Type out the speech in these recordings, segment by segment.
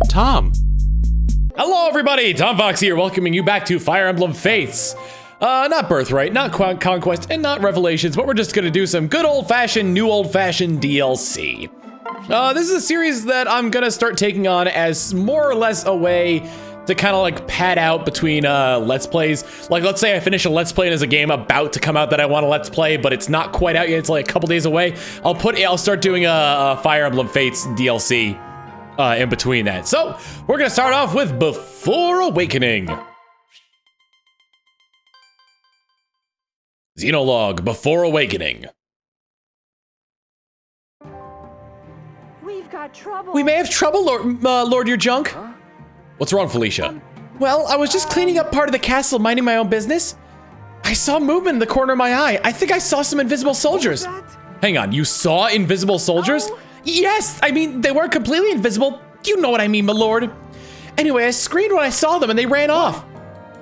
Tom. Hello everybody, Tom Fox here, welcoming you back to Fire Emblem Fates. Not Birthright, not Conquest, and not Revelations, but we're just gonna do some good old-fashioned, new old-fashioned DLC. This is a series that I'm gonna start taking on as more or less a way to kind of like pad out between Let's Plays. Like, let's say I finish a Let's Play and there's a game about to come out that I want to Let's Play, but it's not quite out yet, it's like a couple days away. I'll start doing a Fire Emblem Fates DLC in between that. So, we're gonna start off with Before Awakening. Xenologue, Before Awakening. We've got trouble. We may have trouble, Lord Your Junk. Huh? What's wrong, Felicia? Well, I was just cleaning up part of the castle, minding my own business. I saw movement in the corner of my eye. I think I saw some invisible soldiers. Hang on, you saw invisible soldiers? Oh. Yes, I mean, they weren't completely invisible. You know what I mean, my lord. Anyway, I screamed when I saw them and they ran off.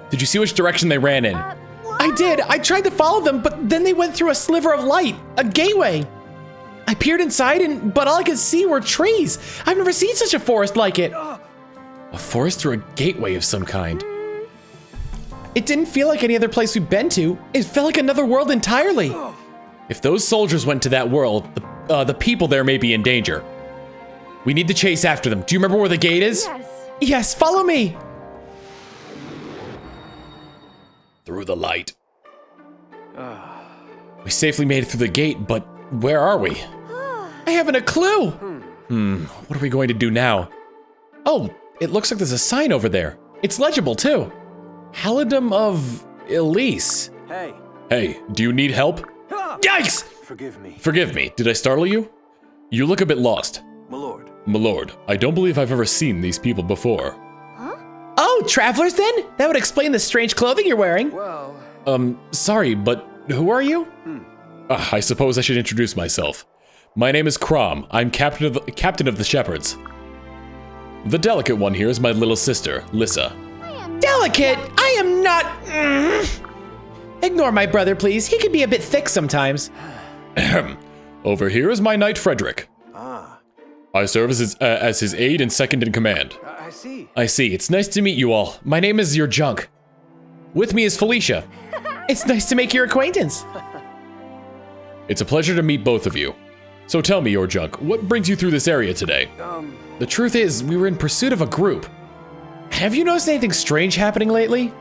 Did you see which direction they ran in? I did. I tried to follow them, but then they went through a sliver of light, a gateway. I peered inside, but all I could see were trees. I've never seen such a forest like it. A forest through a gateway of some kind. It didn't feel like any other place we've been to. It felt like another world entirely. If those soldiers went to that world, the people there may be in danger. We need to chase after them. Do you remember where the gate is? Yes. Yes, follow me. Through the light. We safely made it through the gate, but where are we? I haven't a clue. What are we going to do now? Oh, it looks like there's a sign over there. It's legible too. Halidom of Elise. Hey. Hey, do you need help? Yikes! Forgive me. Forgive me, did I startle you? You look a bit lost. My lord. My lord, I don't believe I've ever seen these people before. Huh? Oh, travelers then? That would explain the strange clothing you're wearing. Well... Sorry, but who are you? I suppose I should introduce myself. My name is Crom. I'm captain of the Shepherds. The delicate one here is my little sister, Lissa. Delicate? I am not... Ignore my brother, please. He can be a bit thick sometimes. Over here is my knight, Frederick. I serve as his aide and second in command. I see. I see. It's nice to meet you all. My name is Your Junk. With me is Felicia. It's nice to make your acquaintance. It's a pleasure to meet both of you. So tell me, Your Junk, what brings you through this area today? The truth is, we were in pursuit of a group. Have you noticed anything strange happening lately?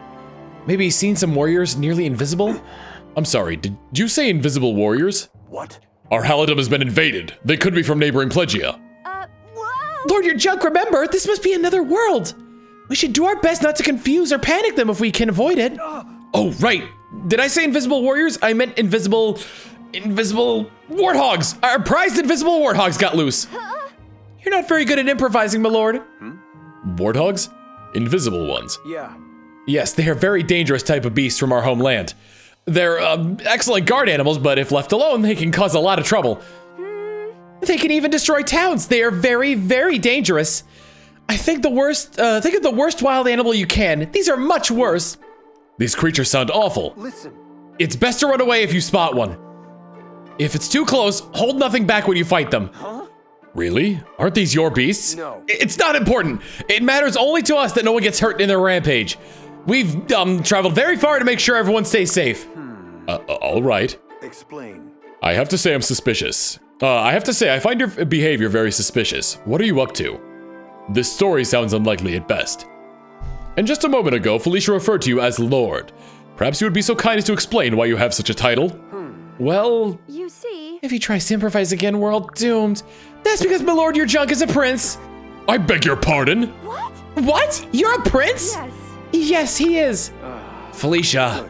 Maybe seen some warriors nearly invisible? I'm sorry, did you say invisible warriors? What? Our Halidom has been invaded. They could be from neighboring Plegia. Whoa. Lord Your Junk, remember, this must be another world. We should do our best not to confuse or panic them if we can avoid it. Oh, right. Did I say invisible warriors? I meant invisible warthogs. Our prized invisible warthogs got loose. You're not very good at improvising, my lord. Warthogs? Invisible ones. Yeah. Yes, they are very dangerous type of beasts from our homeland. They're excellent guard animals, but if left alone, they can cause a lot of trouble. They can even destroy towns. They are very, very dangerous. Think of the worst wild animal you can. These are much worse. These creatures sound awful. Listen. It's best to run away if you spot one. If it's too close, hold nothing back when you fight them. Huh? Really? Aren't these your beasts? No. It's not important. It matters only to us that no one gets hurt in their rampage. We've traveled very far to make sure everyone stays safe. All right. Explain. I have to say I'm suspicious. I find your behavior very suspicious. What are you up to? This story sounds unlikely at best. And just a moment ago, Felicia referred to you as Lord. Perhaps you would be so kind as to explain why you have such a title? Well... You see... If he tries to improvise again, we're all doomed. That's because my lord Your Junk is a prince. I beg your pardon? What? What? You're a prince? Yes. Yes, he is. Felicia.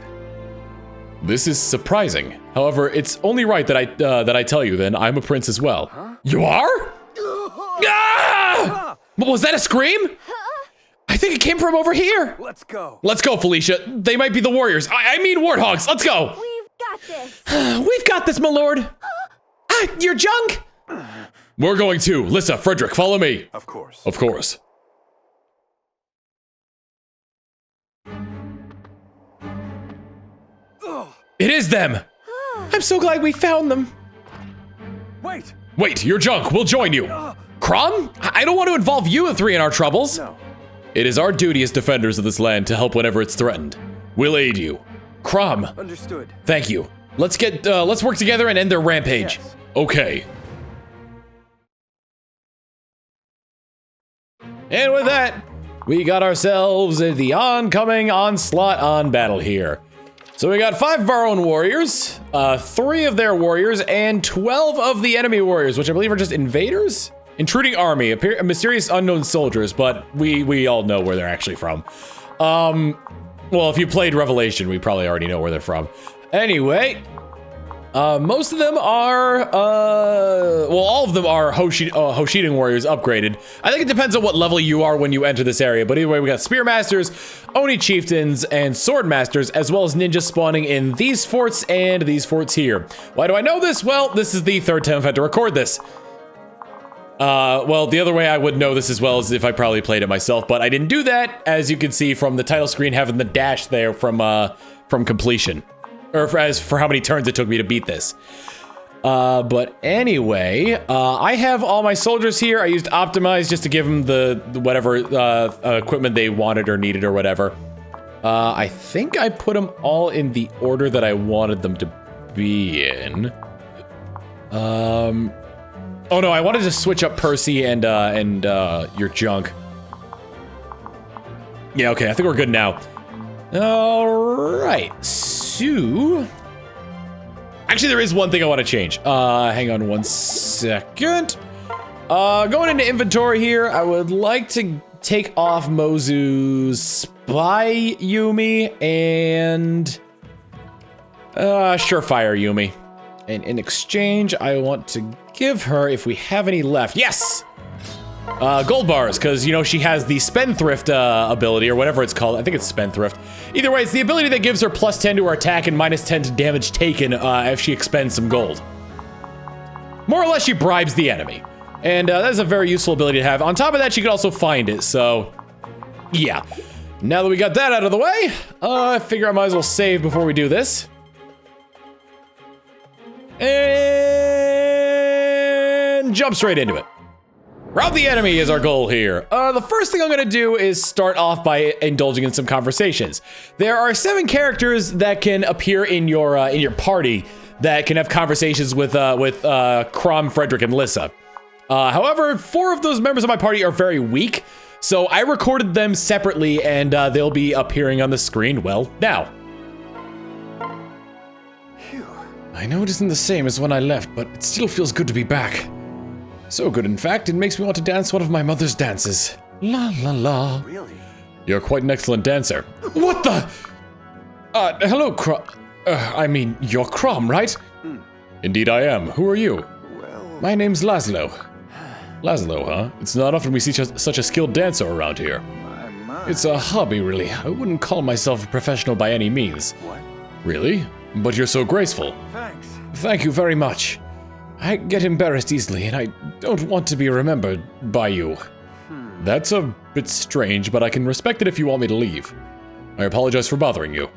This is surprising. However, it's only right that I tell you then I'm a prince as well. Huh? You are? Ah! Was that a scream? I think it came from over here. Let's go. Let's go, Felicia. They might be the warriors. I mean warthogs. Let's go. We've got this. We've got this, my lord. Your Junk. We're going too. Lissa, Frederick, follow me. Of course. Of course. It is them. I'm so glad we found them. Wait. Wait, Your Junk. We'll join you. Crom? I don't want to involve you three in our troubles. No. It is our duty as defenders of this land to help whenever it's threatened. We'll aid you. Crom. Understood. Thank you. Let's work together and end their rampage. Yes. Okay. And with that, we got ourselves the oncoming onslaught on battle here. So we got 5 of our own warriors, 3 of their warriors, and 12 of the enemy warriors, which I believe are just invaders? Intruding army, mysterious unknown soldiers, but we all know where they're actually from. Well, if you played Revelation, we probably already know where they're from. Anyway, most of them are, well, all of them are Hoshidan warriors upgraded. I think it depends on what level you are when you enter this area, but anyway, we got Spear Masters, Oni Chieftains, and Sword Masters, as well as ninjas spawning in these forts and these forts here. Why do I know this? Well, this is the 3rd time I've had to record this. Well, the other way I would know this as well is if I probably played it myself, but I didn't do that, as you can see from the title screen having the dash there from completion. Or for how many turns it took me to beat this. But anyway, I have all my soldiers here. I used Optimize just to give them the whatever equipment they wanted or needed or whatever. I think I put them all in the order that I wanted them to be in. Oh no, I wanted to switch up Percy and your junk. Yeah, okay, I think we're good now. All right, so actually there is one thing I want to change. Hang on one second. Going into inventory here, I would like to take off Mozu's Spy Yumi and Surefire Yumi. And in exchange, I want to give her, if we have any left, yes! Gold bars, because, you know, she has the Spendthrift ability, or whatever it's called. I think it's Spendthrift. Either way, it's the ability that gives her +10 to her attack and -10 to damage taken if she expends some gold. More or less, she bribes the enemy. And that's a very useful ability to have. On top of that, she can also find it, so yeah. Now that we got that out of the way, I figure I might as well save before we do this. And jump straight into it. Rout the enemy is our goal here. The first thing I'm gonna do is start off by indulging in some conversations. There are 7 characters that can appear in your party that can have conversations with Crom, Frederick, and Lissa. However, 4 of those members of my party are very weak, so I recorded them separately, and they'll be appearing on the screen, well, now. I know it isn't the same as when I left, but it still feels good to be back. So good, in fact, it makes me want to dance one of my mother's dances. La la la. Really? You're quite an excellent dancer. What the? Hello, Crom. I mean, you're Crom, right? Indeed I am. Who are you? Well... My name's Laszlo. Laszlo, huh? It's not often we see such a skilled dancer around here. My. It's a hobby, really. I wouldn't call myself a professional by any means. What? Really? But you're so graceful. Thanks. Thank you very much. I get embarrassed easily, and I don't want to be remembered by you. That's a bit strange, but I can respect it if you want me to leave. I apologize for bothering you.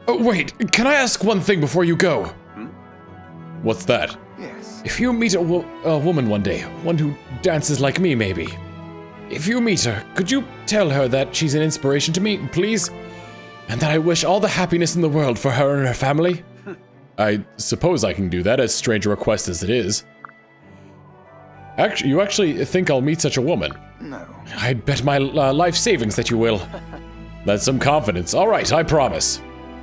Oh, wait, can I ask one thing before you go? What's that? Yes. If you meet a woman one day, one who dances like me, maybe. If you meet her, could you tell her that she's an inspiration to me, please? And that I wish all the happiness in the world for her and her family? I suppose I can do that, as strange a request as it is. You actually think I'll meet such a woman? No. I'd bet my life savings that you will. That's some confidence. All right, I promise.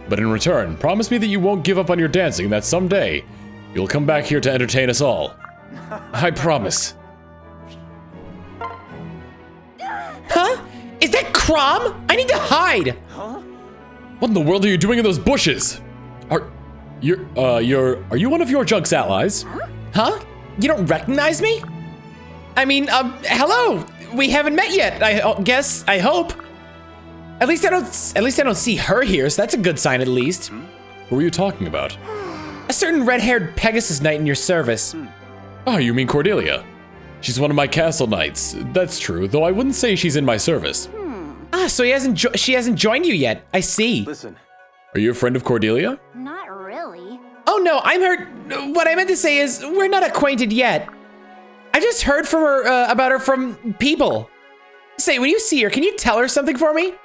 But in return, promise me that you won't give up on your dancing, and that someday you'll come back here to entertain us all. I promise. Huh? Is that Crom? I need to hide! Huh? What in the world are you doing in those bushes? Are you one of your junk's allies? Huh? You don't recognize me? I mean, hello. We haven't met yet. I guess. I hope. At least I don't see her here, so that's a good sign at least. Who are you talking about? A certain red-haired Pegasus knight in your service. Oh, you mean Cordelia? She's one of my castle knights. That's true, though I wouldn't say she's in my service. Ah, so she hasn't joined you yet. I see. Listen. Are you a friend of Cordelia? Not really. Oh no, I'm her. What I meant to say is, we're not acquainted yet. I just heard from her about her from people. Say, when you see her, can you tell her something for me?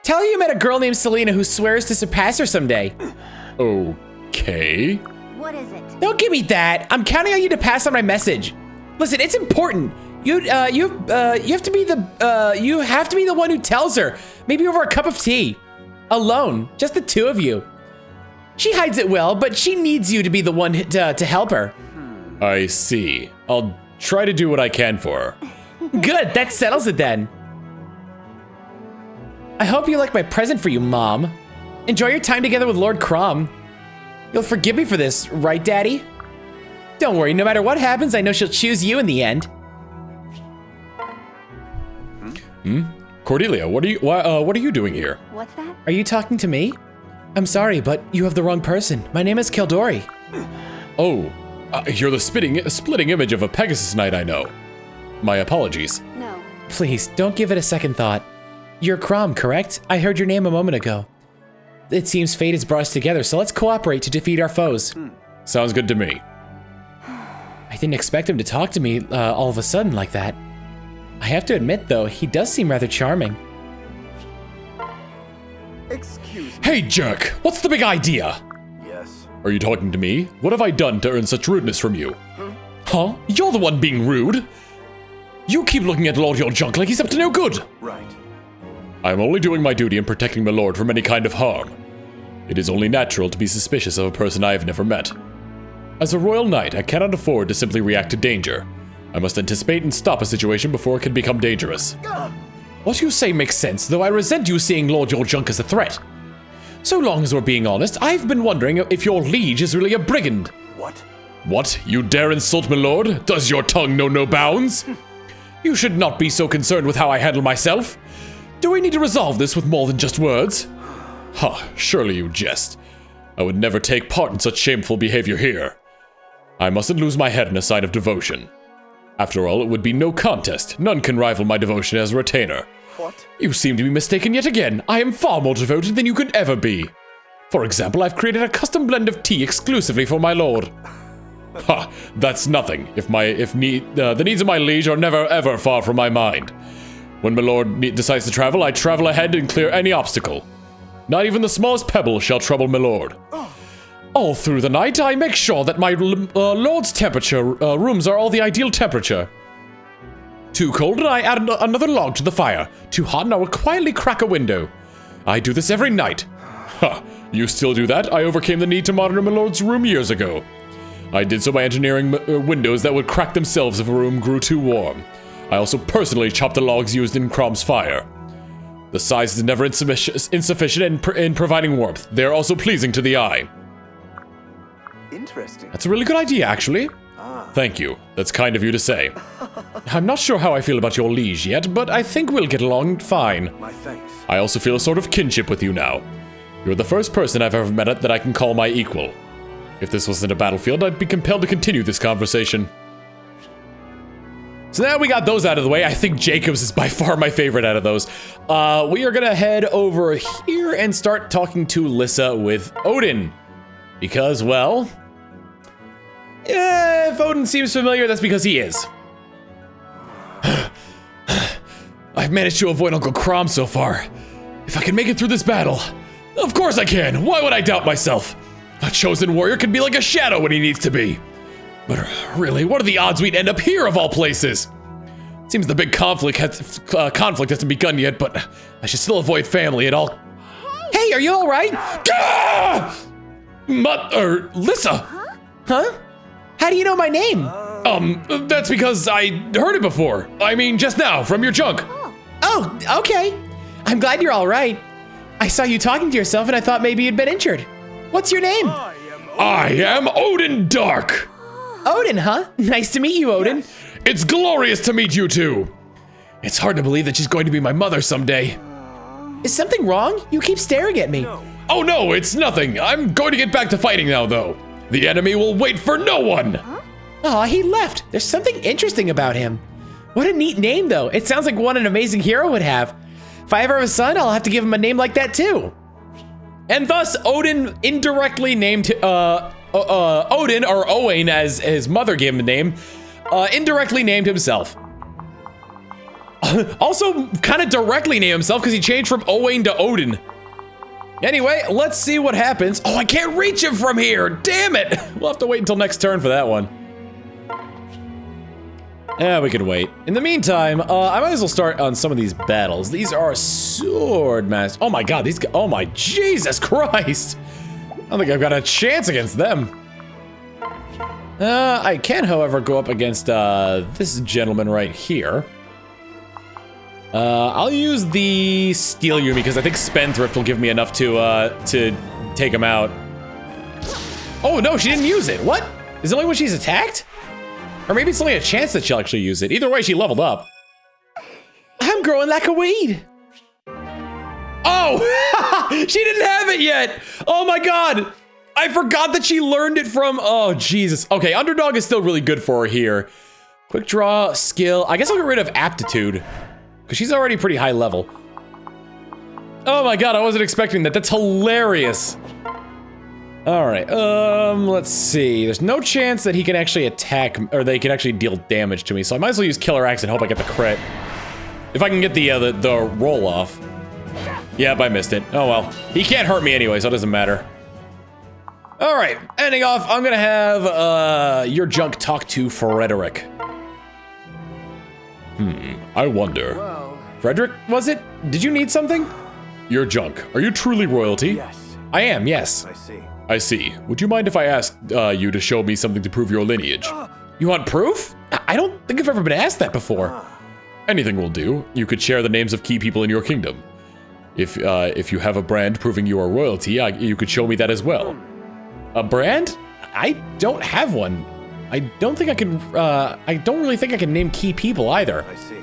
Tell her you met a girl named Selena who swears to surpass her someday. Okay. What is it? Don't give me that. I'm counting on you to pass on my message. Listen, it's important. You have to be the one who tells her. Maybe over a cup of tea. Alone, just the two of you. She hides it well, but she needs you to be the one to help her. I see. I'll try to do what I can for her. Good, that settles it then. I hope you like my present for you, Mom. Enjoy your time together with Lord Crom. You'll forgive me for this, right, Daddy? Don't worry, no matter what happens, I know she'll choose you in the end. Cordelia, what are you doing here? What's that? Are you talking to me? I'm sorry, but you have the wrong person. My name is Kildori. Oh, you're the splitting image of a Pegasus Knight I know. My apologies. No. Please, don't give it a second thought. You're Crom, correct? I heard your name a moment ago. It seems fate has brought us together, so let's cooperate to defeat our foes. Sounds good to me. I didn't expect him to talk to me all of a sudden like that. I have to admit, though, he does seem rather charming. Excuse me. Hey, jerk! What's the big idea? Yes. Are you talking to me? What have I done to earn such rudeness from you? Huh? You're the one being rude! You keep looking at Lord Your Junk like he's up to no good! Right. I'm only doing my duty in protecting my lord from any kind of harm. It is only natural to be suspicious of a person I have never met. As a royal knight, I cannot afford to simply react to danger. I must anticipate and stop a situation before it can become dangerous. What you say makes sense, though I resent you seeing Lord Your Junk as a threat. So long as we're being honest, I've been wondering if your liege is really a brigand. What? What? You dare insult my lord? Does your tongue know no bounds? You should not be so concerned with how I handle myself. Do we need to resolve this with more than just words? Huh, surely you jest. I would never take part in such shameful behavior here. I mustn't lose my head in a sign of devotion. After all, it would be no contest. None can rival my devotion as a retainer. What? You seem to be mistaken yet again. I am far more devoted than you could ever be. For example, I've created a custom blend of tea exclusively for my lord. Ha, that's nothing. The needs of my liege are never ever far from my mind. When my lord decides to travel, I travel ahead and clear any obstacle. Not even the smallest pebble shall trouble my lord. All through the night, I make sure that my lord's temperature rooms are all the ideal temperature. Too cold, and I add another log to the fire. Too hot, and I will quietly crack a window. I do this every night. Ha! You still do that? I overcame the need to monitor my lord's room years ago. I did so by engineering windows that would crack themselves if a room grew too warm. I also personally chopped the logs used in Crom's fire. The size is never insufficient in providing warmth. They are also pleasing to the eye. Interesting. That's a really good idea, actually. Thank you. That's kind of you to say. I'm not sure how I feel about your liege yet, but I think we'll get along fine. My thanks. I also feel a sort of kinship with you now. You're the first person I've ever met that I can call my equal. If this wasn't a battlefield, I'd be compelled to continue this conversation. So now we got those out of the way. I think Jacob's is by far my favorite out of those. We are gonna head over here and start talking to Lissa with Odin. Because, well... if Odin seems familiar, that's because he is. I've managed to avoid Uncle Crom so far. If I can make it through this battle, of course I can. Why would I doubt myself? A chosen warrior can be like a shadow when he needs to be. But really, what are the odds we'd end up here of all places? Seems the big conflict hasn't begun yet, but I should still avoid family and all. Hey, are you all right? Gah! Lissa. Huh? How do you know my name? That's because I heard it before. I mean, just now, from your junk. Oh, okay. I'm glad you're all right. I saw you talking to yourself and I thought maybe you'd been injured. What's your name? I am Odin Dark. Odin, huh? Nice to meet you, Odin. Yes. It's glorious to meet you too. It's hard to believe that she's going to be my mother someday. Is something wrong? You keep staring at me. Oh no, it's nothing. I'm going to get back to fighting now, though. The enemy will wait for no one. Aw, he left. There's something interesting about him. What a neat name, though. It sounds like one an amazing hero would have. If I ever have a son, I'll have to give him a name like that, too. And thus, Odin indirectly named Odin, or Owain, as his mother gave him the name, indirectly named himself. Also, kind of directly named himself because he changed from Owain to Odin. Anyway, let's see what happens. Oh, I can't reach him from here. Damn it. We'll have to wait until next turn for that one. Yeah, we can wait. In the meantime, I might as well start on some of these battles. These are sword masters. Oh my god, these guys. Oh my Jesus Christ. I don't think I've got a chance against them. I can, however, go up against this gentleman right here. I'll use the Steel Yumi because I think Spendthrift will give me enough to take him out. Oh no, she didn't use it. What? Is it only when she's attacked? Or maybe it's only a chance that she'll actually use it. Either way, she leveled up. I'm growing like a weed. Oh, she didn't have it yet. Oh my god. I forgot that she learned it from, oh Jesus. Okay, Underdog is still really good for her here. Quick draw, skill. I guess I'll get rid of aptitude because she's already pretty high level. Oh my god, I wasn't expecting that. That's hilarious. All right, let's see. There's no chance that he can actually attack, or they can actually deal damage to me, so I might as well use Killer Axe and hope I get the crit. If I can get the roll off. Yep, I missed it. Oh well. He can't hurt me anyway, so it doesn't matter. All right, ending off, I'm gonna have your junk talk to Frederick. I wonder. Well, Frederick, was it? Did you need something? Your junk. Are you truly royalty? yes. I am, yes. I see. I see. Would you mind if I asked you to show me something to prove your lineage? You want proof? I don't think I've ever been asked that before. Anything will do. You could share the names of key people in your kingdom. If you have a brand proving you are royalty, you could show me that as well. A brand? I don't have one. I don't think I can, I don't really think I can name key people either. I see.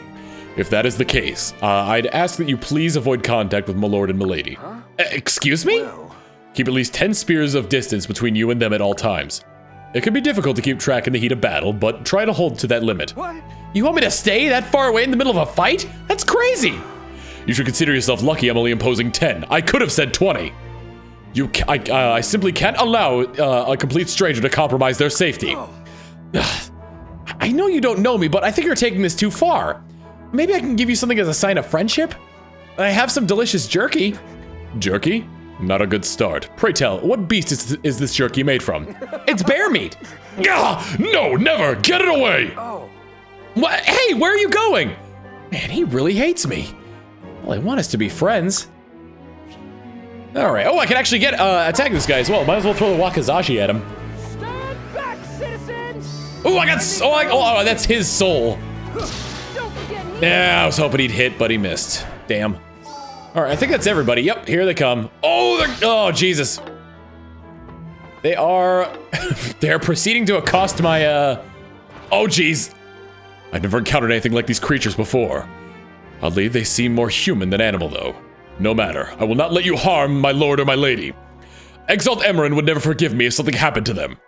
If that is the case, I'd ask that you please avoid contact with my lord and my lady. Excuse me? Well, Keep at least 10 spears of distance between you and them at all times. It can be difficult to keep track in the heat of battle, but try to hold to that limit. what? You want me to stay that far away in the middle of a fight? That's crazy. You should consider yourself lucky I'm only imposing 10. I could have said 20. I simply can't allow a complete stranger to compromise their safety. I know you don't know me, but I think you're taking this too far. Maybe I can give you something as a sign of friendship? I have some delicious jerky. Jerky? Not a good start. Pray tell, what beast is this jerky made from? It's bear meat. Ah, no, never! Get it away! Oh, What? Hey, where are you going? Man, he really hates me. Well, I want us to be friends. All right. Oh, I can actually get attack this guy as well. Might as well throw the Wakazashi at him. Stand back, citizens! Oh, I got. Oh, that's his soul. Don't forget me! Yeah, I was hoping he'd hit, but he missed. Damn. All right, I think that's everybody. Yep, here they come. Oh, Jesus. They are. They're proceeding to accost my. Oh, jeez. I've never encountered anything like these creatures before. Oddly, they seem more human than animal, though. No matter, I will not let you harm my lord or my lady. Exalt Emerin would never forgive me if something happened to them.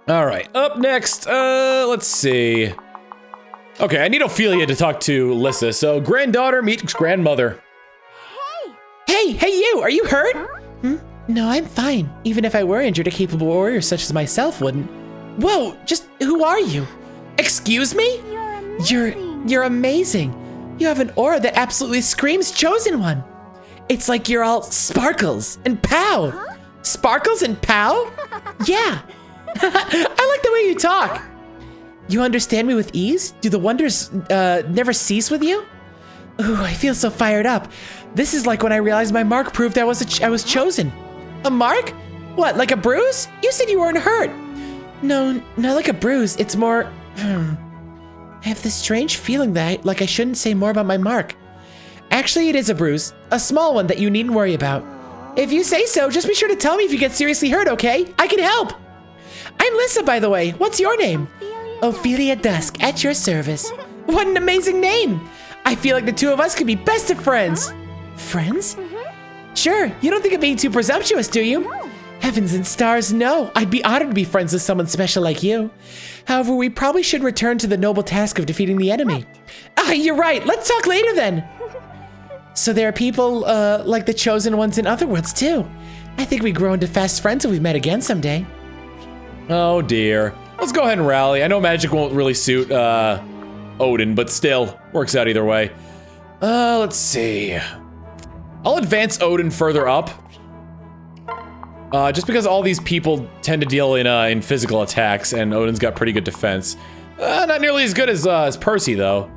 All right, up next, let's see. Okay, I need Ophelia to talk to Lissa, so granddaughter meets grandmother. Hey, you, are you hurt? No, I'm fine. Even if I were injured, a capable warrior such as myself wouldn't. Whoa, just who are you? Excuse me? You're amazing. You have an aura that absolutely screams Chosen One. It's like you're all sparkles and pow. Sparkles and pow? Yeah. I like the way you talk. You understand me with ease? Do the wonders never cease with you? Ooh, I feel so fired up. This is like when I realized my mark proved I was chosen. A mark? What, like a bruise? You said you weren't hurt. No, not like a bruise. It's more... I have this strange feeling that I shouldn't say more about my mark. Actually, it is a bruise. A small one that you needn't worry about. If you say so, just be sure to tell me if you get seriously hurt, okay? I can help. I'm Lissa, by the way. What's your name? Ophelia Dusk, at your service. What an amazing name. I feel like the two of us could be best of friends. Friends? Sure, you don't think I'm being too presumptuous, do you? Heavens and stars, no. I'd be honored to be friends with someone special like you. However, we probably should return to the noble task of defeating the enemy. You're right. Let's talk later then. So there are people like the Chosen Ones in other worlds too. I think we grow into fast friends if we met again someday. Oh dear. Let's go ahead and rally. I know magic won't really suit Odin, but still, works out either way. Let's see. I'll advance Odin further up. Just because all these people tend to deal in physical attacks, and Odin's got pretty good defense. Not nearly as good as Percy, though.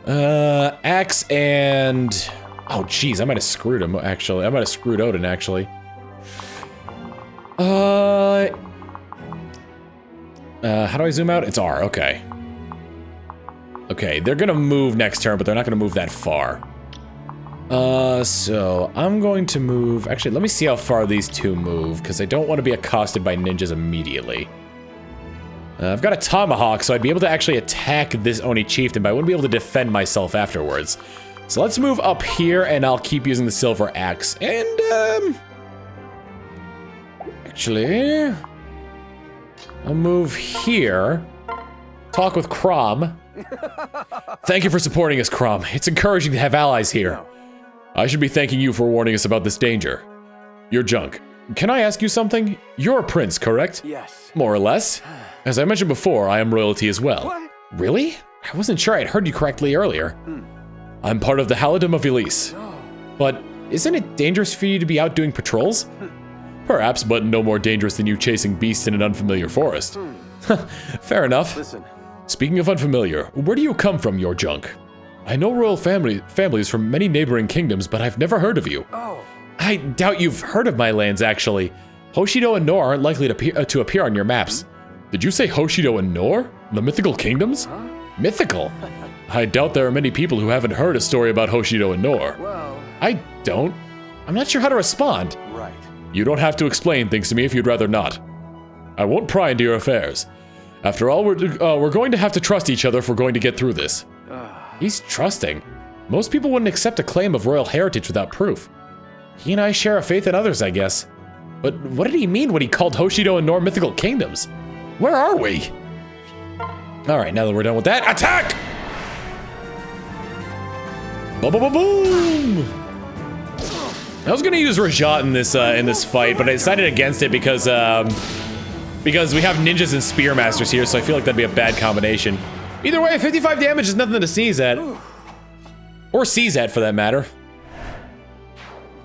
Axe and... Oh, jeez, I might have screwed him, actually. I might have screwed Odin, actually. How do I zoom out? It's R, okay. Okay, they're gonna move next turn, but they're not gonna move that far. So I'm going to move... Actually, let me see how far these two move, because I don't want to be accosted by ninjas immediately. I've got a tomahawk, so I'd be able to actually attack this Oni chieftain, but I wouldn't be able to defend myself afterwards. So let's move up here, and I'll keep using the silver axe. And, actually, I'll move here. Talk with Crom. Thank you for supporting us, Crom. It's encouraging to have allies here. I should be thanking you for warning us about this danger. You're Junk. Can I ask you something? You're a prince, correct? Yes. More or less. As I mentioned before, I am royalty as well. What? Really? I wasn't sure I'd heard you correctly earlier. I'm part of the Halidom of Elise. But isn't it dangerous for you to be out doing patrols? Perhaps, but no more dangerous than you chasing beasts in an unfamiliar forest. Fair enough. Listen. Speaking of unfamiliar, where do you come from, your Junk? I know royal families from many neighboring kingdoms, but I've never heard of you. Oh. I doubt you've heard of my lands, actually. Hoshido and Nor aren't likely to appear on your maps. Did you say Hoshido and Nor? The mythical kingdoms? Huh? Mythical? I doubt there are many people who haven't heard a story about Hoshido and Nor. Well. I don't. I'm not sure how to respond. Right. You don't have to explain things to me if you'd rather not. I won't pry into your affairs. After all, we're going to have to trust each other if we're going to get through this. He's trusting. Most people wouldn't accept a claim of royal heritage without proof. He and I share a faith in others, I guess. But what did he mean when he called Hoshido and Nor mythical kingdoms? Where are we? Alright, now that we're done with that, attack! Boom, boom, boom, boom! I was gonna use Rajat in this fight, but I decided against it because we have ninjas and spearmasters here, so I feel like that'd be a bad combination. Either way, 55 damage is nothing to sneeze at. Or seize at, for that matter.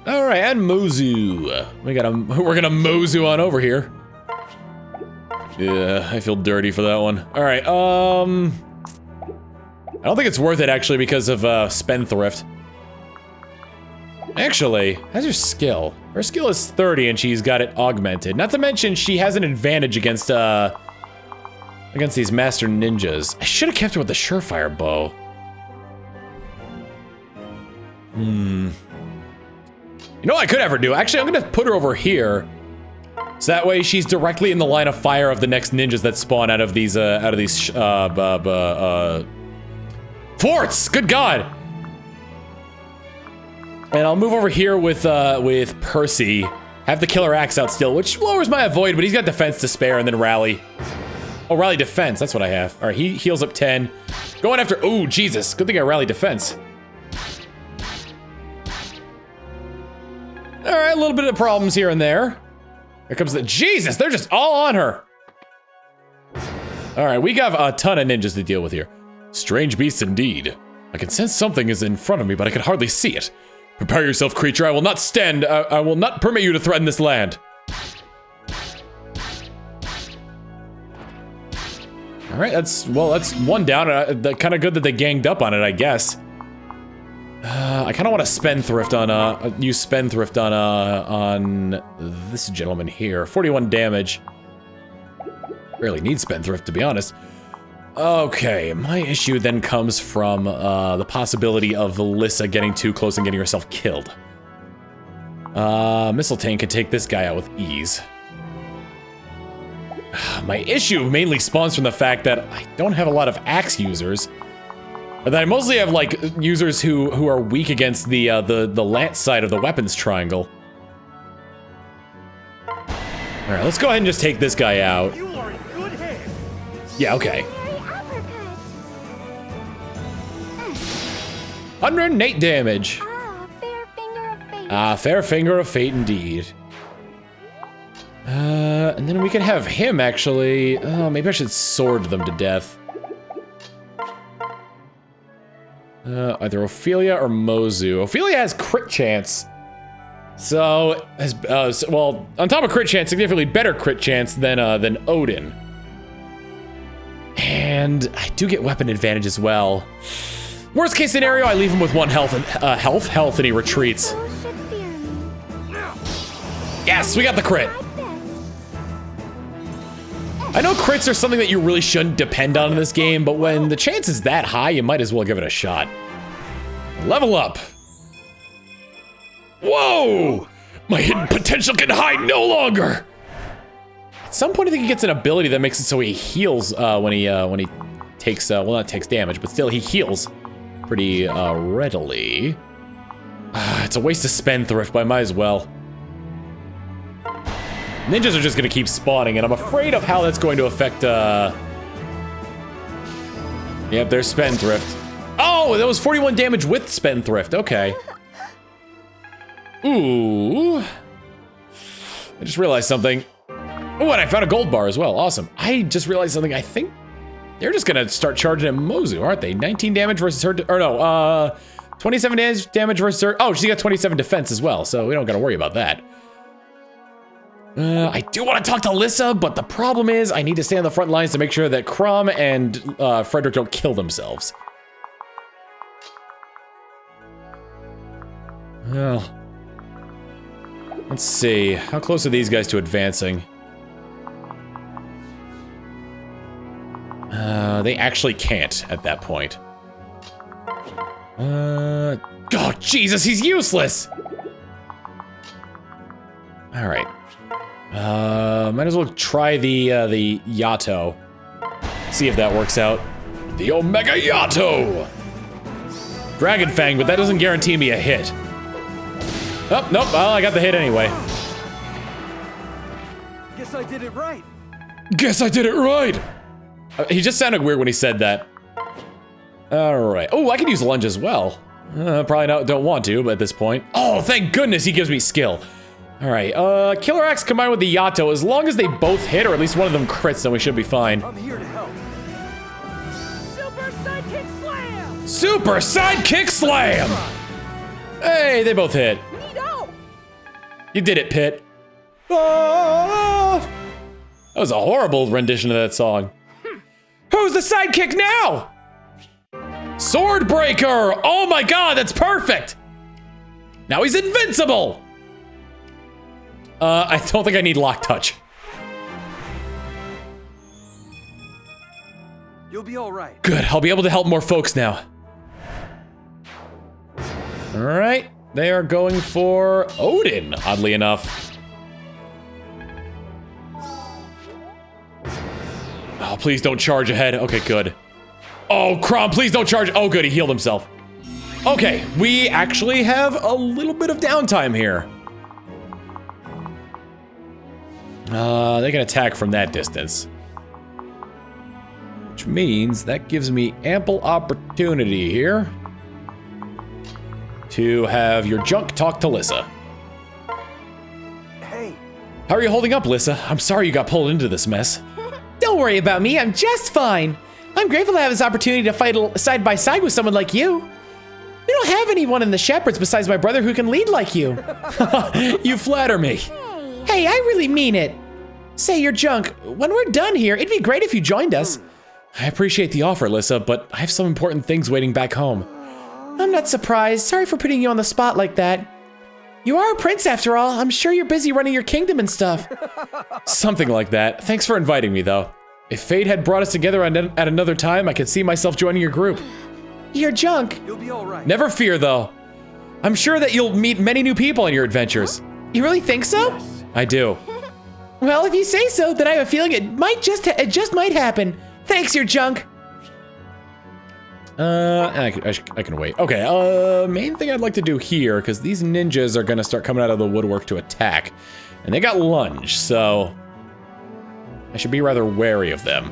Alright, and Mozu. We're gonna Mozu on over here. Yeah, I feel dirty for that one. Alright, I don't think it's worth it, actually, because of, Spendthrift. Actually, how's her skill? Her skill is 30 and she's got it augmented. Not to mention, she has an advantage against these master ninjas. I should have kept her with the surefire bow. You know what I could ever do? Actually, I'm gonna put her over here. So that way she's directly in the line of fire of the next ninjas that spawn out of these forts! Good God! And I'll move over here with Percy. Have the killer axe out still, which lowers my avoid, but he's got defense to spare, and then rally. Oh, rally defense, that's what I have. All right, he heals up 10. Going after, oh, Jesus. Good thing I rally defense. All right, a little bit of problems here and there. Here comes the, Jesus, they're just all on her. All right, we got a ton of ninjas to deal with here. Strange beasts indeed. I can sense something is in front of me, but I can hardly see it. Prepare yourself, creature. I will not stand. I will not permit you to threaten this land. All right, that's one down. Kind of good that they ganged up on it, I guess. I kind of want to spendthrift on use spendthrift on this gentleman here. 41 damage. Really need spendthrift, to be honest. Okay, my issue then comes from the possibility of Alyssa getting too close and getting herself killed. Mistletoe can take this guy out with ease. My issue mainly spawns from the fact that I don't have a lot of axe users. But I mostly have like users who are weak against the lance side of the weapons triangle. All right, let's go ahead and just take this guy out. You are in good hands. Yeah, okay. 108 damage. Ah, fair finger of fate. Ah, fair finger of fate indeed. And then we can have him actually. Oh, maybe I should sword them to death. Either Ophelia or Mozu. Ophelia has crit chance. So, well, on top of crit chance, significantly better crit chance than Odin. And I do get weapon advantage as well. Worst case scenario, I leave him with 1 health, and he retreats. Yes, we got the crit. I know crits are something that you really shouldn't depend on in this game, but when the chance is that high, you might as well give it a shot. Level up. Whoa! My hidden potential can hide no longer. At some point, I think he gets an ability that makes it so he heals when he takes well, not takes damage, but still he heals pretty readily. It's a waste of spendthrift, but I might as well. Ninjas are just gonna keep spawning, and I'm afraid of how that's going to affect, Yep, there's Spendthrift. Oh, that was 41 damage with Spendthrift, okay. Ooh. I just realized something. Oh, and I found a gold bar as well, awesome. I just realized something, I think they're just gonna start charging at Mozu, aren't they? 19 damage versus her, or no, 27 damage versus her. Oh, she got 27 defense as well, so we don't gotta worry about that. I do want to talk to Lissa, but the problem is I need to stay on the front lines to make sure that Crom and Frederick don't kill themselves. Well, let's see. How close are these guys to advancing? They actually can't at that point. Oh, Jesus, he's useless! All right. Might as well try the Yato. See if that works out. The Omega Yato! Dragon Fang, but that doesn't guarantee me a hit. Oh, nope, well, I got the hit anyway. Guess I did it right. Guess I did it right! He just sounded weird when he said that. Alright. Oh, I can use lunge as well. Probably don't want to, but at this point. Oh, thank goodness he gives me skill. Alright, Killer Axe combined with the Yato, as long as they both hit, or at least one of them crits, then we should be fine. I'm here to help. Super Sidekick Slam! Super Sidekick Slam! Hey, they both hit. Neato! You did it, Pit. Ah! That was a horrible rendition of that song. Who's the sidekick now? Swordbreaker! Oh my god, that's perfect! Now he's invincible! I don't think I need Lock Touch. You'll be all right. Good, I'll be able to help more folks now. Alright, they are going for Odin, oddly enough. Oh, please don't charge ahead. Okay, good. Oh, Crom, please don't charge. Oh, good, he healed himself. Okay, we actually have a little bit of downtime here. They can attack from that distance. Which means that gives me ample opportunity here to have your junk talk to Lissa. Hey. How are you holding up, Lissa? I'm sorry you got pulled into this mess. Don't worry about me, I'm just fine. I'm grateful to have this opportunity to fight side by side with someone like you. We don't have anyone in the Shepherds besides my brother who can lead like you. You flatter me. Hey, I really mean it. Say, your junk, when we're done here, it'd be great if you joined us. I appreciate the offer, Lissa, but I have some important things waiting back home. I'm not surprised. Sorry for putting you on the spot like that. You are a prince after all. I'm sure you're busy running your kingdom and stuff. Something like that. Thanks for inviting me, though. If fate had brought us together at another time, I could see myself joining your group. Your junk. You'll be all right. Never fear, though. I'm sure that you'll meet many new people in your adventures. You really think so? Yes. I do. Well, if you say so, then I have a feeling it just might happen. Thanks, your junk. I can wait. Okay, main thing I'd like to do here, because these ninjas are gonna start coming out of the woodwork to attack. And they got lunge, so I should be rather wary of them.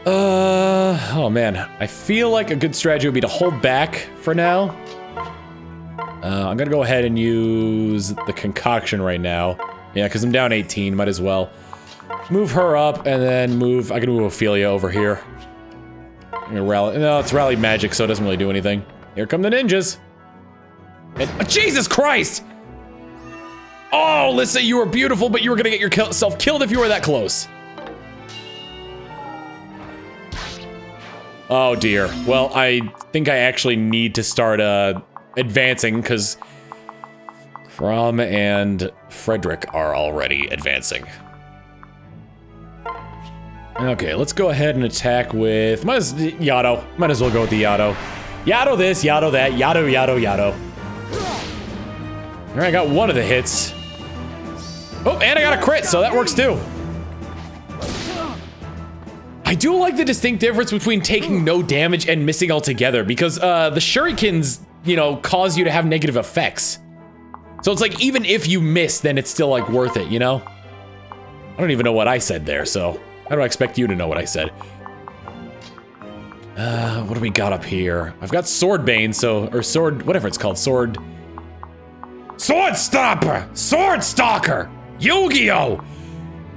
Oh man, I feel like a good strategy would be to hold back for now. I'm gonna go ahead and use the concoction right now. Yeah, because I'm down 18, might as well. Move her up, and then move... I can move Ophelia over here. I'm gonna rally... No, it's rally magic, so it doesn't really do anything. Here come the ninjas. And, Jesus Christ! Oh, Lissa, you were beautiful, but you were gonna get yourself killed if you were that close. Oh dear. Well, I think I actually need to start advancing, because Crom and Frederick are already advancing. Okay, let's go ahead and attack with... Yado. Might as well go with the Yado. Yado this, Yado that, Yado, Yado, Yado. Alright, I got one of the hits. Oh, and I got a crit, so that works too. I do like the distinct difference between taking no damage and missing altogether, because the shurikens, you know, cause you to have negative effects. So it's like, even if you miss, then it's still like worth it, you know? I don't even know what I said there, so how do I expect you to know what I said? What do we got up here? I've got Swordbane, so, or Sword, whatever it's called, Sword Stopper! Sword Stalker! Yu-Gi-Oh!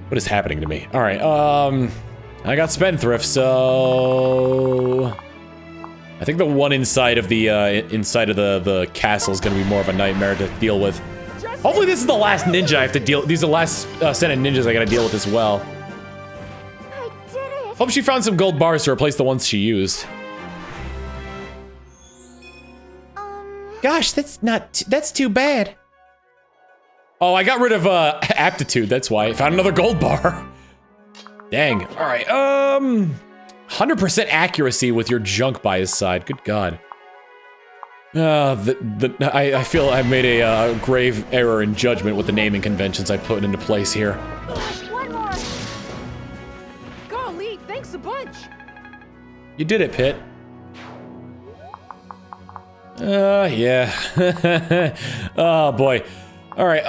What is happening to me? All right, I got Spendthrift, so I think the one inside of the castle is gonna be more of a nightmare to deal with. Hopefully this is the last ninja I have to deal. These are the last set of ninjas I gotta deal with as well. I did it. Hope she found some gold bars to replace the ones she used. Gosh, that's too bad. Oh, I got rid of aptitude. That's why I found another gold bar. Dang. All right. 100% accuracy with your junk by his side. Good God. I feel I made a grave error in judgment with the naming conventions I put into place here. One more. Golly, thanks a bunch. You did it, Pit. Yeah. Oh boy. All right.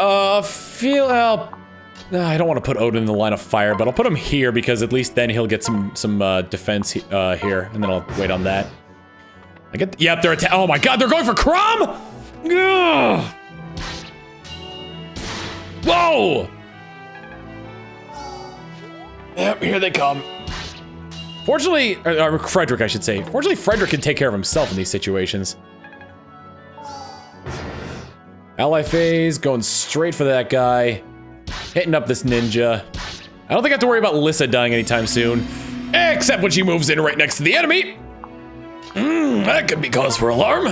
I don't want to put Odin in the line of fire, but I'll put him here because at least then he'll get some defense here, and then I'll wait on that. Yep, they're oh my God, they're going for Crom! Ugh. Whoa! Yep, here they come. Fortunately, or Frederick, I should say. Fortunately, Frederick can take care of himself in these situations. Ally phase, going straight for that guy. Hitting up this ninja. I don't think I have to worry about Lissa dying anytime soon. Except when she moves in right next to the enemy. That could be cause for alarm.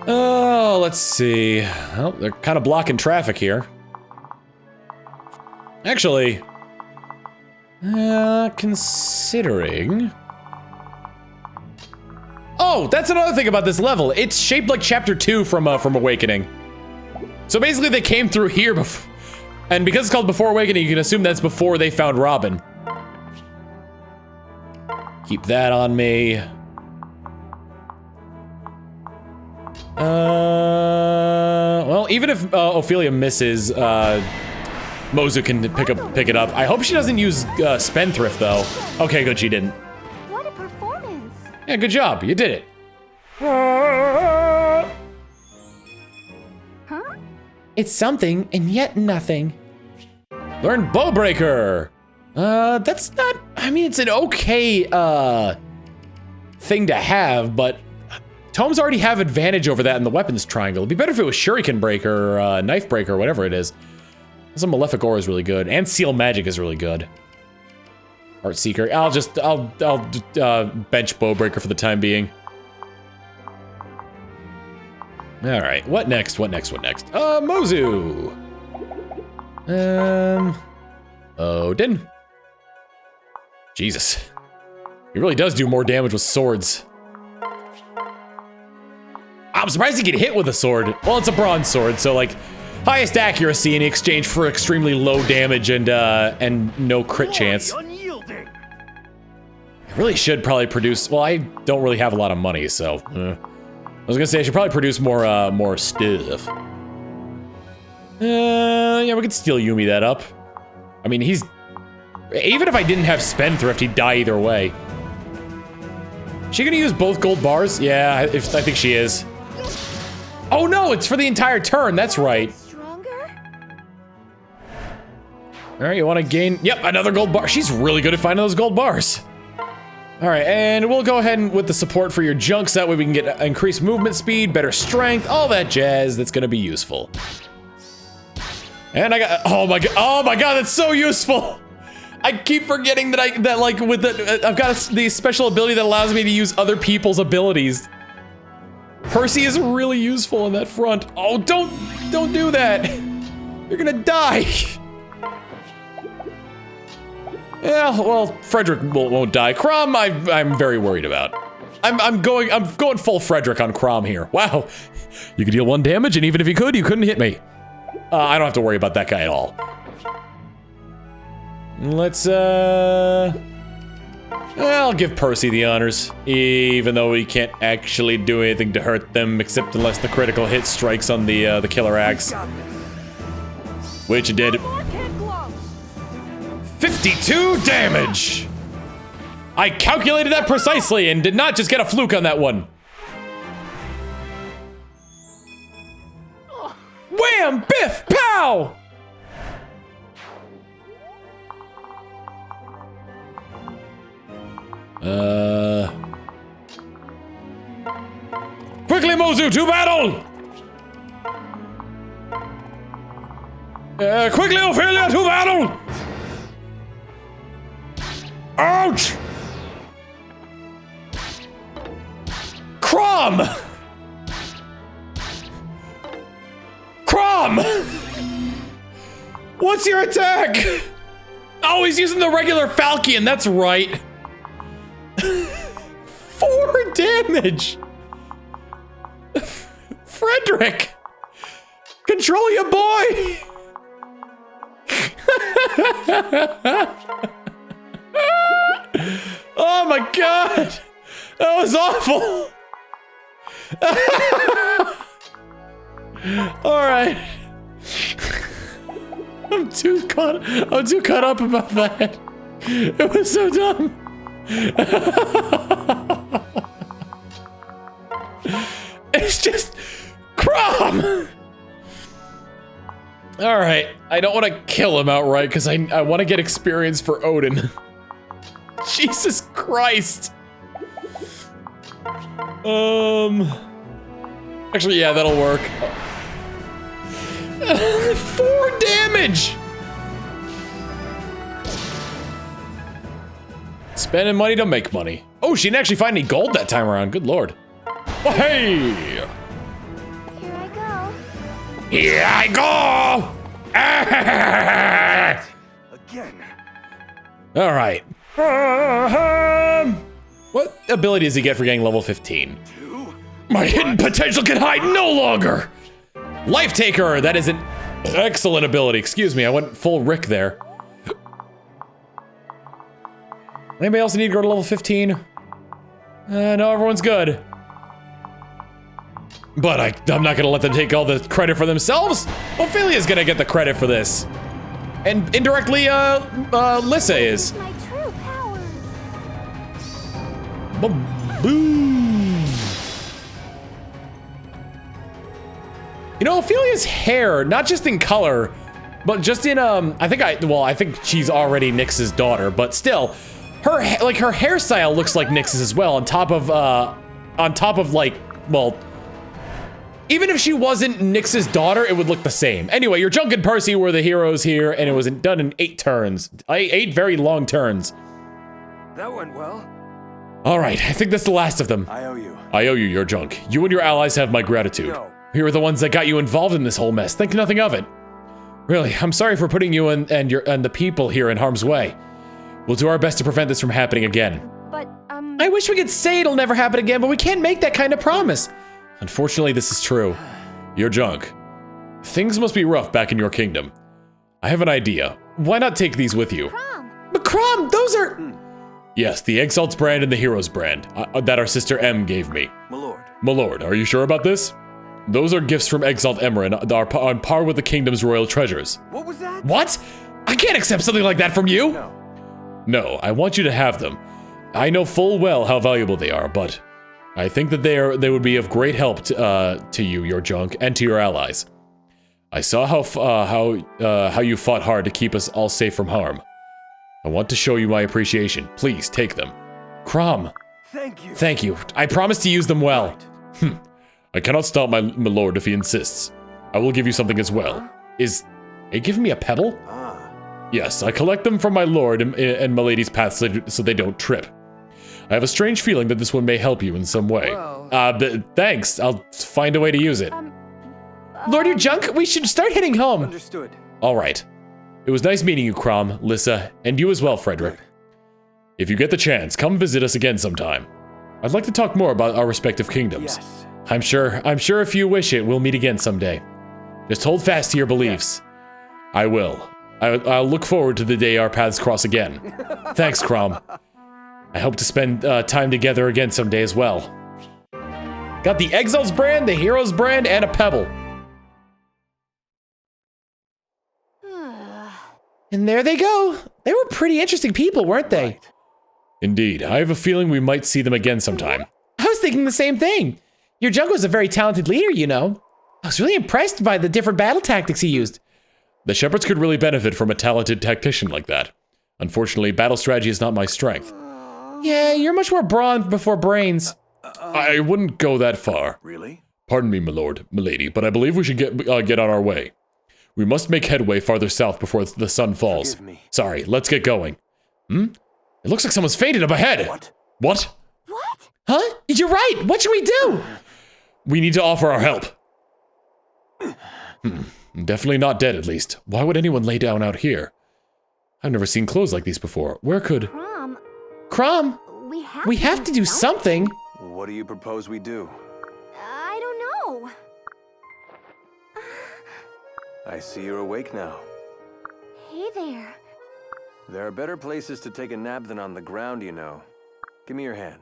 Oh, let's see. Oh, they're kind of blocking traffic here. Actually, considering... Oh, that's another thing about this level. It's shaped like Chapter 2 from Awakening. So basically they came through here before, and because it's called Before Awakening, you can assume that's before they found Robin. Keep that on me. Well, even if Ophelia misses, Mozu can pick it up. I hope she doesn't use Spendthrift though. Okay, good, she didn't. What a performance. Yeah, good job. You did it. Huh? It's something and yet nothing. Learn Bowbreaker. That's not, I mean, it's an okay, Thing to have, but Tomes already have advantage over that in the weapons triangle. It'd be better if it was Shuriken Breaker or Knife Breaker, whatever it is. Some Malefic Aura is really good, and Seal Magic is really good. Art Seeker. I'll bench Bowbreaker for the time being. All right, what next? Mozu. Odin. Jesus. He really does do more damage with swords. I'm surprised he can hit with a sword. Well, it's a bronze sword, so like highest accuracy in exchange for extremely low damage and no crit chance. Unyielding. I really should probably produce. Well, I don't really have a lot of money, so. I was gonna say I should probably produce more stuff. Yeah, we could steal Yumi that up. I mean, he's even if I didn't have Spendthrift, he'd die either way. She gonna use both gold bars? Yeah, I think she is. Oh no, it's for the entire turn. That's right. Stronger? All right, you want to gain? Yep, another gold bar. She's really good at finding those gold bars. All right, and we'll go ahead and with the support for your junk, so that way we can get increased movement speed, better strength, all that jazz. That's gonna be useful. And I got, oh my god, that's so useful. I keep forgetting that I've got the special ability that allows me to use other people's abilities. Percy is really useful on that front. Oh, don't do that. You're gonna die. Yeah, well, Frederick won't die. Crom, I'm very worried about. I'm going full Frederick on Crom here. Wow, you could deal 1 damage, and even if you couldn't hit me. I don't have to worry about that guy at all. Let's I'll give Percy the honors, even though we can't actually do anything to hurt them, except unless the critical hit strikes on the killer axe, which it did. 52 damage! I calculated that precisely and did not just get a fluke on that one. Wham! Biff! Pow! Quickly, Mozu, to battle! Quickly, Ophelia, to battle! Ouch! Crom! Crom! What's your attack? Oh, he's using the regular Falcon, that's right. 4 damage! Frederick! Control your boy! Oh my god! That was awful! Alright. I'm too caught up about that. It was so dumb. It's just Crom! Alright, I don't want to kill him outright because I want to get experience for Odin. Jesus Christ! Actually, yeah, that'll work. 4 damage! Spending money to make money. Oh, she didn't actually find any gold that time around. Good lord. Oh, hey! Here I go. Here I go! Again. All right. What ability does he get for getting level 15? My hidden potential can hide no longer! Life Taker! That is an excellent ability. Excuse me, I went full Rick there. Anybody else need to go to level 15? No, everyone's good. But I'm not gonna let them take all the credit for themselves. Ophelia's gonna get the credit for this. And indirectly, Lissa is. My true power. Boom. You know, Ophelia's hair, not just in color, but just in, I think she's already Nyx's daughter, but still, her hairstyle looks like Nyx's as well, on top of like, well, even if she wasn't Nyx's daughter, it would look the same. Anyway, your Junk and Percy were the heroes here, and it was done in 8 turns. 8 very long turns. That went well. All right, I think that's the last of them. I owe you. I owe you your junk. You and your allies have my gratitude. No. You were the ones that got you involved in this whole mess. Think nothing of it. Really, I'm sorry for putting you and the people here in harm's way. We'll do our best to prevent this from happening again. But, I wish we could say it'll never happen again, but we can't make that kind of promise. Unfortunately, this is true. Your junk. Things must be rough back in your kingdom. I have an idea. Why not take these with you? Crom. But Crom, those are... Yes, the Exalt's brand and the Hero's brand that our sister M gave me. My lord. My lord, are you sure about this? Those are gifts from Exalt Emran that are on par with the kingdom's royal treasures. What was that? What? I can't accept something like that from you! No. No, I want you to have them. I know full well how valuable they are, but I think that they would be of great help to you, your junk, and to your allies. I saw how you fought hard to keep us all safe from harm. I want to show you my appreciation. Please take them. Crom. Thank you. Thank you. I promise to use them well. I cannot stop my lord if he insists. I will give you something as well. Are you giving me a pebble? Yes, I collect them from my lord and my lady's path so they don't trip. I have a strange feeling that this one may help you in some way. Well, But thanks. I'll find a way to use it. Lord, your junk, we should start heading home. understood. All right. It was nice meeting you, Crom, Lissa, and you as well, Frederick. If you get the chance, come visit us again sometime. I'd like to talk more about our respective kingdoms. Yes. I'm sure if you wish it, we'll meet again someday. Just hold fast to your beliefs. I will. I'll look forward to the day our paths cross again. Thanks, Crom. I hope to spend time together again someday as well. Got the Exiles brand, the Heroes brand, and a pebble. And there they go. They were pretty interesting people, weren't they? Indeed, I have a feeling we might see them again sometime. I was thinking the same thing. Your junk was a very talented leader, you know. I was really impressed by the different battle tactics he used. The Shepherds could really benefit from a talented tactician like that. Unfortunately, battle strategy is not my strength. Yeah, you're much more brawn before brains. I wouldn't go that far. Really? Pardon me, my lord, my lady, but I believe we should get on our way. We must make headway farther south before the sun falls. Forgive me. Sorry, let's get going. It looks like someone's fainted up ahead. What? What? What? Huh? You're right. What should we do? We need to offer our help. Definitely not dead, at least. Why would anyone lay down out here? I've never seen clothes like these before. Where could... Crom, Crom, we have to do something. What do you propose we do? I don't know. I see you're awake now. Hey there. There are better places to take a nap than on the ground, you know. Give me your hand.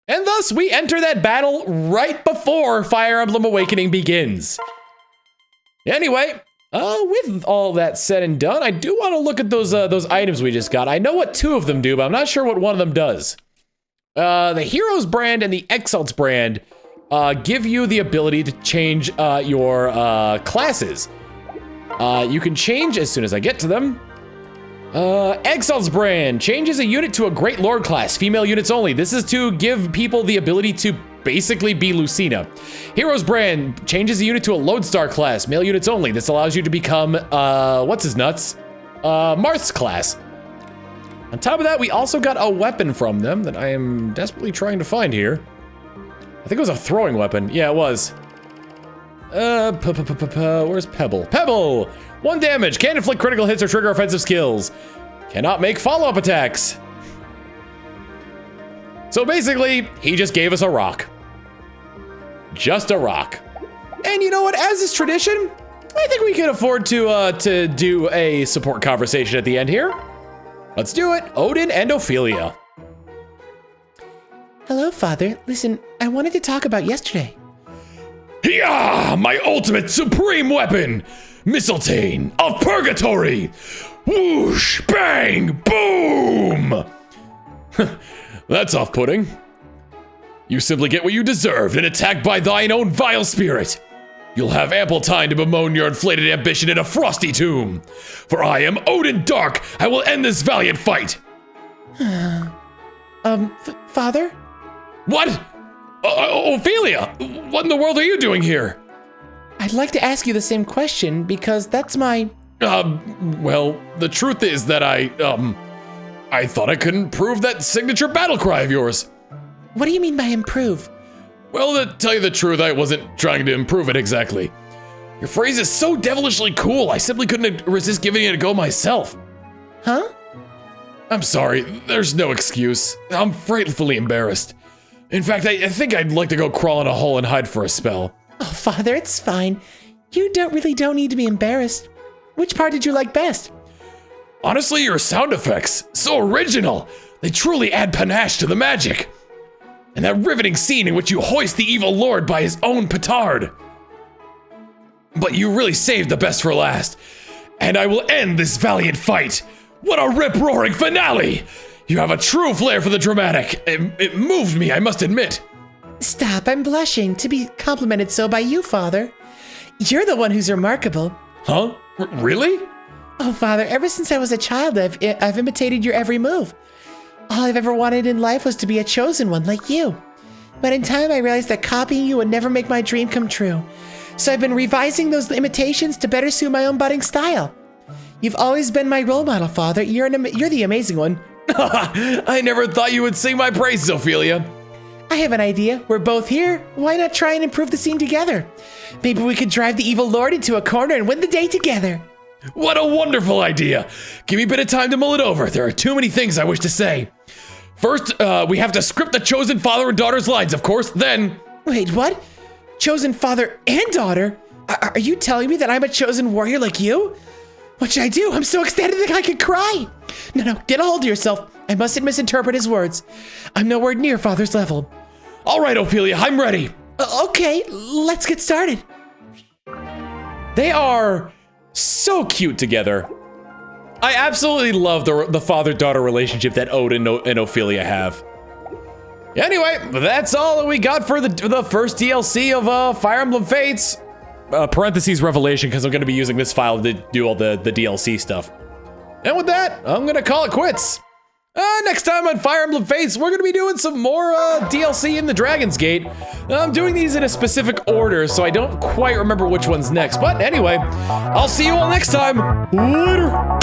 And thus, we enter that battle right before Fire Emblem Awakening begins. Anyway, with all that said and done, I do want to look at those items we just got. I know what 2 of them do, but I'm not sure what one of them does. The Heroes brand and the Exiles brand give you the ability to change your classes. You can change as soon as I get to them. Exiles brand changes a unit to a Great Lord class, female units only. This is to give people the ability to basically be Lucina. Heroes brand changes a unit to a Lodestar class, male units only. This allows you to become, what's his nuts? Marth's class. On top of that, we also got a weapon from them that I am desperately trying to find here. I think it was a throwing weapon. Yeah, it was. Where's Pebble? Pebble! 1 damage, can inflict critical hits or trigger offensive skills. Cannot make follow-up attacks. So basically, he just gave us a rock. Just a rock. And you know what, as is tradition, I think we can afford to do a support conversation at the end here. Let's do it, Odin and Ophelia. Hello, Father. Listen, I wanted to talk about yesterday. Yeah, my ultimate supreme weapon, Mistletoe of Purgatory. Whoosh, bang, boom. That's off-putting. You simply get what you deserved and attacked by thine own vile spirit. You'll have ample time to bemoan your inflated ambition in a frosty tomb. For I am Odin Dark. I will end this valiant fight. Father? What? Ophelia, what in the world are you doing here? I'd like to ask you the same question because that's my... Well, the truth is that I thought I could improve that signature battle cry of yours. What do you mean by improve? Well, to tell you the truth, I wasn't trying to improve it exactly. Your phrase is so devilishly cool, I simply couldn't resist giving it a go myself. Huh? I'm sorry, there's no excuse. I'm frightfully embarrassed. In fact, I think I'd like to go crawl in a hole and hide for a spell. Oh, Father, it's fine. You don't need to be embarrassed. Which part did you like best? Honestly, your sound effects, so original. They truly add panache to the magic. And that riveting scene in which you hoist the evil lord by his own petard. But you really saved the best for last. And I will end this valiant fight What a rip-roaring finale! You have a true flair for the dramatic. It moved me, I must admit. Stop, I'm blushing to be complimented so by you, Father. You're the one who's remarkable. Huh? Really? Oh, Father, ever since I was a child, I've imitated your every move. All I've ever wanted in life was to be a chosen one like you. But in time, I realized that copying you would never make my dream come true. So I've been revising those imitations to better suit my own budding style. You've always been my role model, Father. You're the amazing one. I never thought you would sing my praises, Ophelia. I have an idea. We're both here. Why not try and improve the scene together? Maybe we could drive the evil lord into a corner and win the day together. What a wonderful idea. Give me a bit of time to mull it over. There are too many things I wish to say. First, we have to script the chosen father and daughter's lines, of course. Then... Wait, what? Chosen father and daughter? Are you telling me that I'm a chosen warrior like you? What should I do? I'm so ecstatic that I could cry. No, get a hold of yourself. I mustn't misinterpret his words. I'm nowhere near Father's level. All right, Ophelia, I'm ready. Okay, let's get started. They are so cute together. I absolutely love the father-daughter relationship that Odin and Ophelia have. Anyway, that's all that we got for the first DLC of Fire Emblem Fates. Parentheses Revelation, because I'm going to be using this file to do all the DLC stuff. And with that, I'm going to call it quits. Next time on Fire Emblem Fates, we're going to be doing some more DLC in the Dragon's Gate. I'm doing these in a specific order, so I don't quite remember which one's next. But anyway, I'll see you all next time. Later.